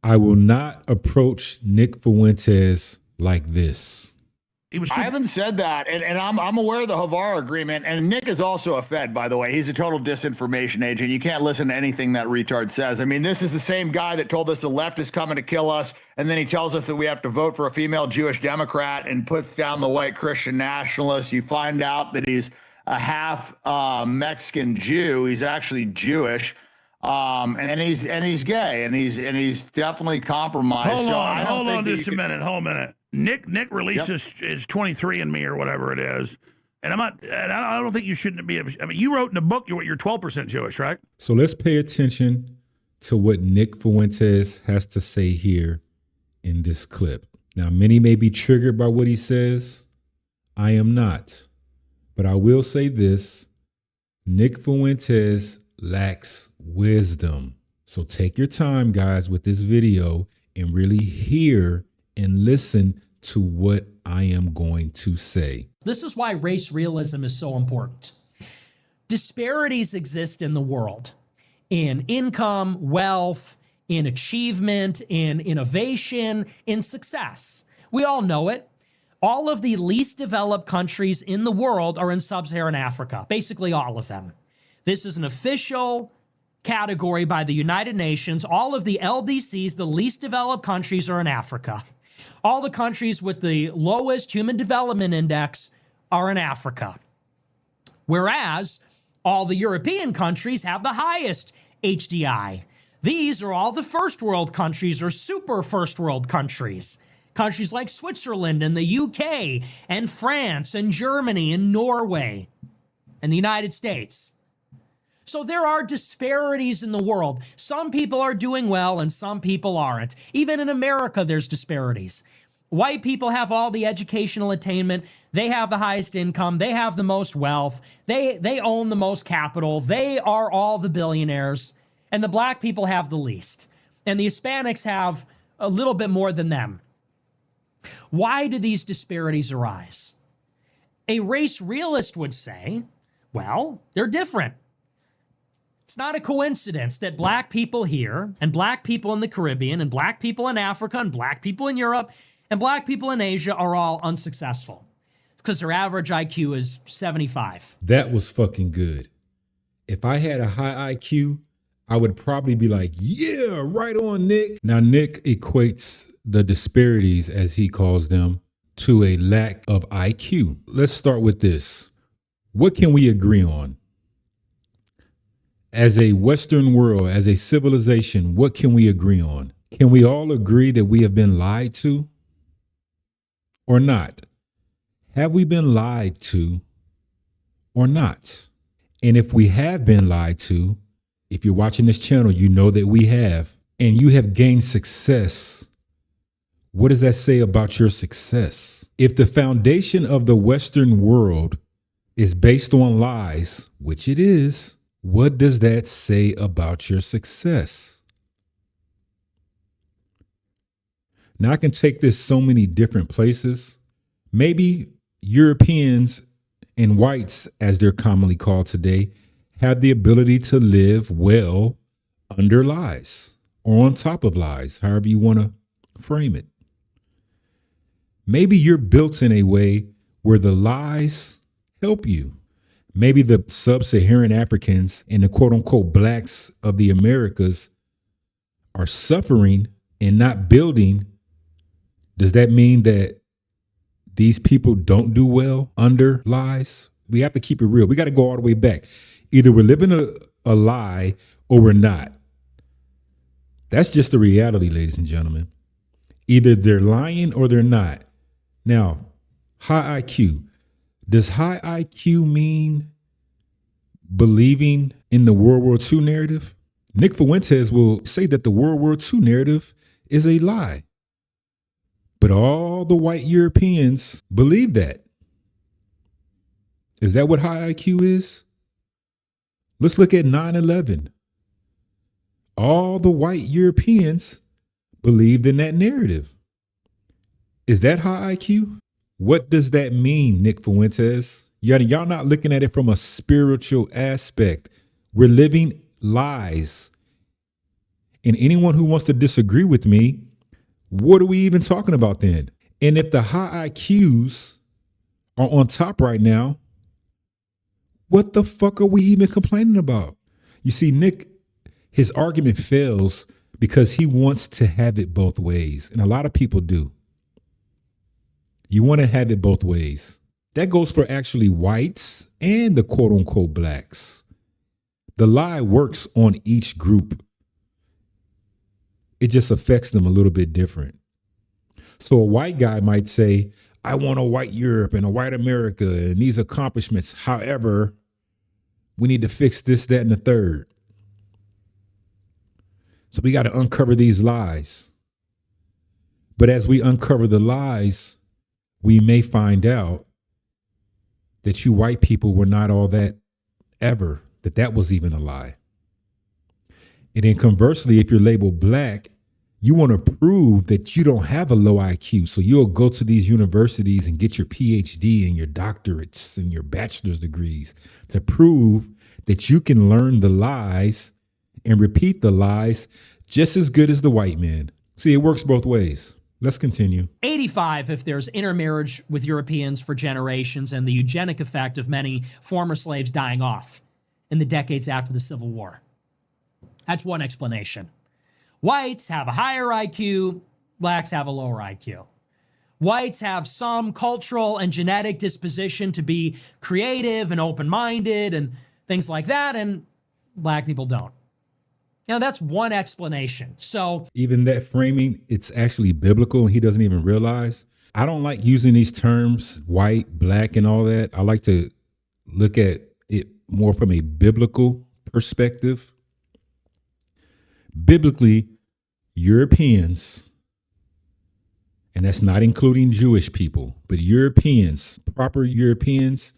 I will not approach Nick Fuentes like this. I haven't said that, and I'm aware of the Havara agreement, and Nick is also a Fed, by the way. He's a total disinformation agent. You can't listen to anything that retard says. I mean, this is the same guy that told us the left is coming to kill us, and then he tells us that we have to vote for a female Jewish Democrat and puts down the white Christian nationalists. You find out that he's a half Mexican Jew. He's actually Jewish. And he's gay, and he's definitely compromised. Hold on just a minute. Hold a minute. Nick released his 23andMe or whatever it is. And I don't think you shouldn't be. I mean, you wrote in the book you're 12% Jewish, right? So let's pay attention to what Nick Fuentes has to say here in this clip. Now, many may be triggered by what he says. I am not. But I will say this. Nick Fuentes lacks wisdom. So take your time, guys, with this video and really hear and listen to what I am going to say. This is why race realism is so important. Disparities exist in the world in income, wealth, in achievement, in innovation, in success. We all know it. All of the least developed countries in the world are in sub-Saharan Africa, basically all of them. This is an official category by the United Nations. All of the LDCs, the least developed countries, are in Africa. All the countries with the lowest human development index are in Africa. Whereas all the European countries have the highest HDI. These are all the first world countries or super first world countries. Countries like Switzerland and the UK and France and Germany and Norway and the United States. So there are disparities in the world. Some people are doing well and some people aren't. Even in America, there's disparities. White people have all the educational attainment. They have the highest income. They have the most wealth. They own the most capital. They are all the billionaires. And the black people have the least. And the Hispanics have a little bit more than them. Why do these disparities arise? A race realist would say, well, they're different. It's not a coincidence that black people here and black people in the Caribbean and black people in Africa and black people in Europe and black people in Asia are all unsuccessful because their average IQ is 75. That was fucking good. If I had a high IQ, I would probably be like, yeah, right on, Nick. Now, Nick equates the disparities, as he calls them, to a lack of IQ. Let's start with this. What can we agree on? As a Western world, as a civilization, what can we agree on? Can we all agree that we have been lied to or not? Have we been lied to or not? And if we have been lied to, if you're watching this channel, you know that we have, and you have gained success. What does that say about your success? If the foundation of the Western world is based on lies, which it is, what does that say about your success? Now, I can take this so many different places. Maybe Europeans and whites, as they're commonly called today, have the ability to live well under lies or on top of lies, however you want to frame it. Maybe you're built in a way where the lies help you. Maybe the sub-Saharan Africans and the quote unquote blacks of the Americas are suffering and not building. Does that mean that these people don't do well under lies? We have to keep it real. We got to go all the way back. Either we're living a lie or we're not. That's just the reality, ladies and gentlemen. Either they're lying or they're not. Now, high IQ. Does high IQ mean believing in the World War II narrative? Nick Fuentes will say that the World War II narrative is a lie. But all the white Europeans believe that. Is that what high IQ is? Let's look at 9/11. All the white Europeans believed in that narrative. Is that high IQ? What does that mean, Nick Fuentes? Y'all not looking at it from a spiritual aspect. We're living lies. And anyone who wants to disagree with me, what are we even talking about then? And if the high IQs are on top right now, what the fuck are we even complaining about? You see, Nick, his argument fails because he wants to have it both ways. And a lot of people do. You want to have it both ways. That goes for actually whites and the quote unquote blacks. The lie works on each group. It just affects them a little bit different. So a white guy might say, I want a white Europe and a white America and these accomplishments. However, we need to fix this, that, and the third. So we got to uncover these lies. But as we uncover the lies, we may find out that you white people were not all that ever, that was even a lie. And then conversely, if you're labeled black, you want to prove that you don't have a low IQ. So you'll go to these universities and get your PhD and your doctorates and your bachelor's degrees to prove that you can learn the lies and repeat the lies just as good as the white man. See, it works both ways. Let's continue. 85 if there's intermarriage with Europeans for generations and the eugenic effect of many former slaves dying off in the decades after the Civil War. That's one explanation. Whites have a higher IQ, blacks have a lower IQ. Whites have some cultural and genetic disposition to be creative and open-minded and things like that, and black people don't. Now, that's one explanation. So even that framing, it's actually biblical and he doesn't even realize. I don't like using these terms, white, black, and all that. I like to look at it more from a biblical perspective. Biblically, Europeans, and that's not including Jewish people, but Europeans, proper Europeans,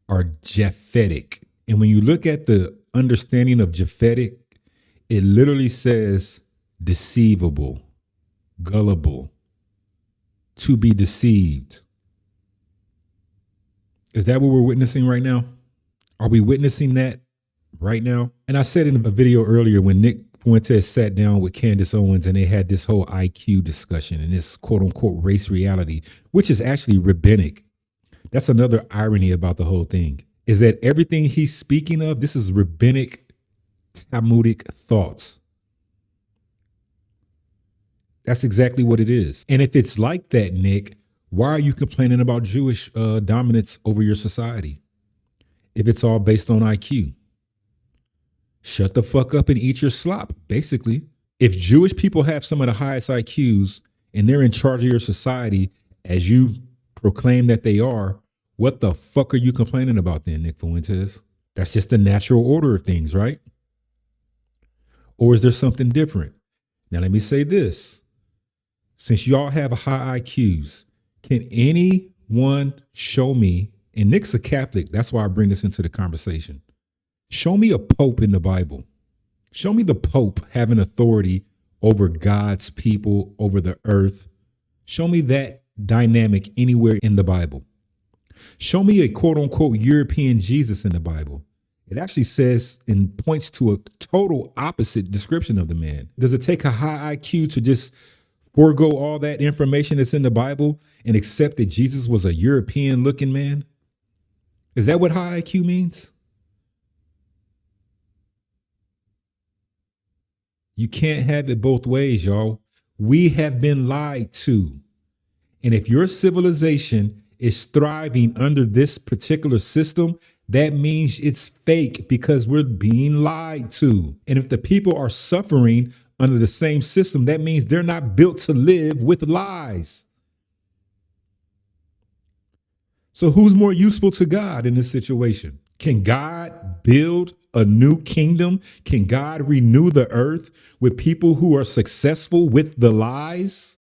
are Japhetic. And when you look at the understanding of Japhetic, it literally says deceivable, gullible, to be deceived. Is that what we're witnessing right now? Are we witnessing that right now? And I said in a video earlier when Nick Fuentes sat down with Candace Owens and they had this whole IQ discussion and this quote unquote race reality, which is actually rabbinic. That's another irony about the whole thing, is that everything he's speaking of, this is rabbinic Talmudic thoughts. That's exactly what it is. And if it's like that, Nick, why are you complaining about Jewish dominance over your society? If it's all based on IQ, shut the fuck up and eat your slop, basically. If Jewish people have some of the highest IQs and they're in charge of your society, as you proclaim that they are, what the fuck are you complaining about then, Nick Fuentes? That's just the natural order of things, right? Or is there something different? Now, let me say this. Since y'all have high IQs, can anyone show me, and Nick's a Catholic, that's why I bring this into the conversation. Show me a pope in the Bible. Show me the pope having authority over God's people, over the earth. Show me that dynamic anywhere in the Bible. Show me a quote unquote European Jesus in the Bible. It actually says and points to a total opposite description of the man. Does it take a high IQ to just forego all that information that's in the Bible and accept that Jesus was a European looking man? Is that what high IQ means? You can't have it both ways, y'all. We have been lied to. And if your civilization is thriving under this particular system, that means it's fake because we're being lied to. And if the people are suffering under the same system, that means they're not built to live with lies. So who's more useful to God in this situation? Can God build a new kingdom? Can God renew the earth with people who are successful with the lies?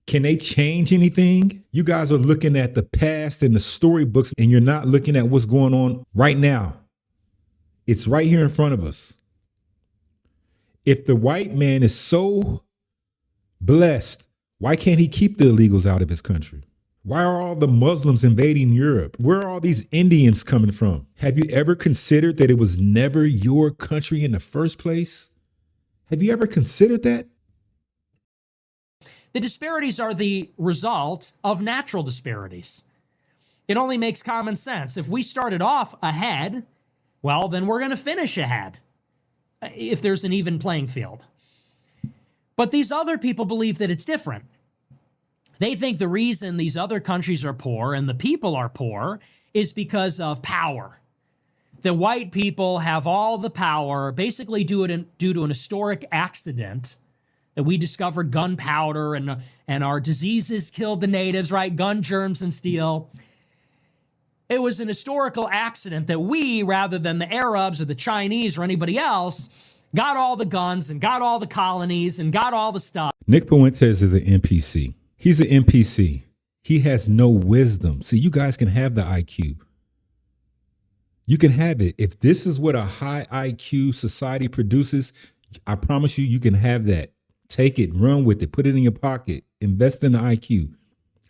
Can they change anything? You guys are looking at the past and the storybooks, and you're not looking at what's going on right now. It's right here in front of us. If the white man is so blessed, why can't he keep the illegals out of his country? Why are all the Muslims invading Europe? Where are all these Indians coming from? Have you ever considered that it was never your country in the first place? Have you ever considered that? The disparities are the result of natural disparities. It only makes common sense. If we started off ahead, well, then we're going to finish ahead if there's an even playing field. But these other people believe that it's different. They think the reason these other countries are poor and the people are poor is because of power. The white people have all the power, basically due to an historic accident that we discovered gunpowder and our diseases killed the natives, right? Gun germs and steel. It was an historical accident that we, rather than the Arabs or the Chinese or anybody else, got all the guns and got all the colonies and got all the stuff. Nick Fuentes is an NPC. He's an NPC. He has no wisdom. See, you guys can have the IQ. You can have it. If this is what a high IQ society produces, I promise you, you can have that. Take it, run with it, put it in your pocket, invest in the IQ.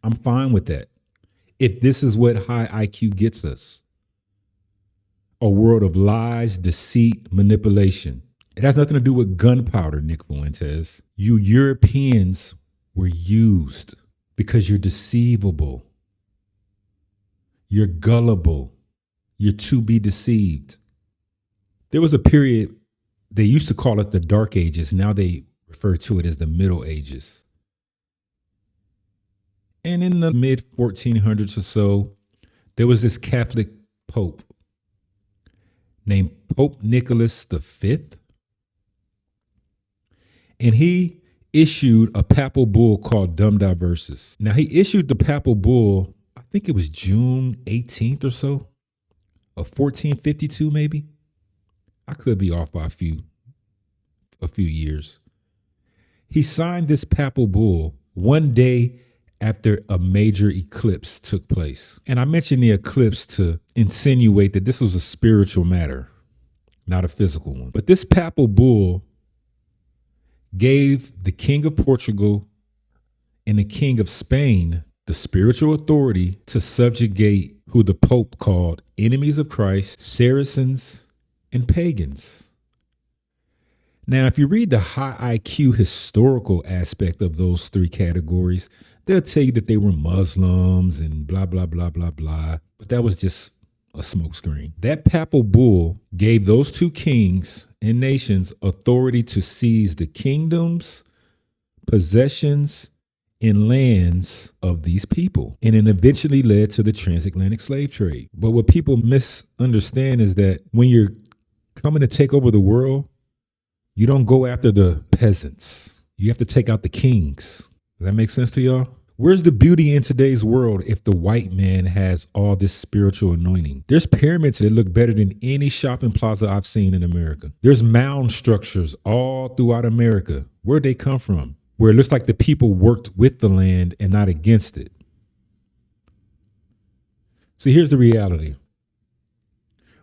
I'm fine with that. If this is what high IQ gets us, a world of lies, deceit, manipulation. It has nothing to do with gunpowder, Nick Fuentes. You Europeans were used because you're deceivable. You're gullible. You're to be deceived. There was a period, they used to call it the Dark Ages. Now they refer to it as the Middle Ages. And in the mid 1400s or so, there was this Catholic Pope named Pope Nicholas V. And he issued a papal bull called Dum Diversus. Now, he issued the papal bull, I think it was June 18th or so, of 1452 maybe. I could be off by a few years. He signed this papal bull one day after a major eclipse took place. And I mentioned the eclipse to insinuate that this was a spiritual matter, not a physical one. But this papal bull gave the King of Portugal and the King of Spain the spiritual authority to subjugate who the Pope called enemies of Christ, Saracens, and pagans. Now, if you read the high IQ historical aspect of those three categories, they'll tell you that they were Muslims and blah, blah, blah, blah, blah. But that was just a smokescreen. That papal bull gave those two kings and nations authority to seize the kingdoms, possessions, and lands of these people. And it eventually led to the transatlantic slave trade. But what people misunderstand is that when you're coming to take over the world, you don't go after the peasants. You have to take out the kings. Does that make sense to y'all? Where's the beauty in today's world if the white man has all this spiritual anointing? There's pyramids that look better than any shopping plaza I've seen in America. There's mound structures all throughout America. Where'd they come from? Where it looks like the people worked with the land and not against it. See, here's the reality.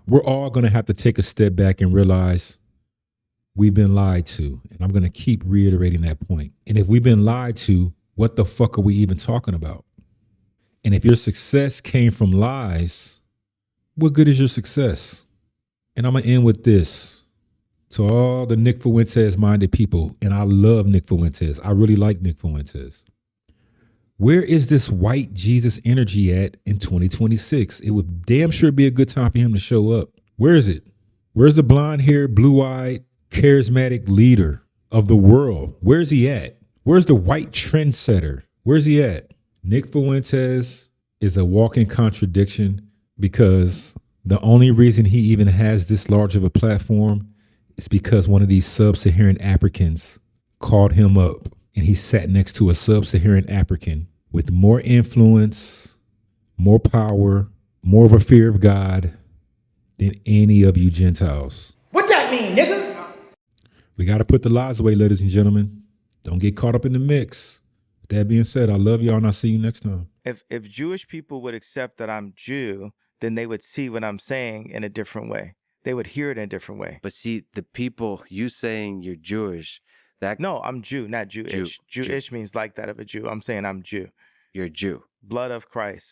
We're all going to have to take a step back and realize we've been lied to. And I'm going to keep reiterating that point. And if we've been lied to, what the fuck are we even talking about? And if your success came from lies, what good is your success? And I'm going to end with this. To all the Nick Fuentes minded people, and I love Nick Fuentes. I really like Nick Fuentes. Where is this white Jesus energy at in 2026? It would damn sure be a good time for him to show up. Where is it? Where's the blonde haired, blue eyed, charismatic leader of the world? Where's he at? Where's the white trendsetter? Where's he at? Nick Fuentes is a walking contradiction because the only reason he even has this large of a platform is because one of these sub-Saharan Africans called him up and he sat next to a sub-Saharan African with more influence, more power, more of a fear of God than any of you Gentiles. What that mean, nigga? We got to put the lies away, ladies and gentlemen. Don't get caught up in the mix. With that being said, I love y'all and I'll see you next time. If Jewish people would accept that I'm Jew, then they would see what I'm saying in a different way. They would hear it in a different way. But see, the people, you saying you're Jewish, that No, I'm Jew, not Jewish. Jew. Jewish means like that of a Jew. I'm saying I'm Jew. You're a Jew. blood of Christ.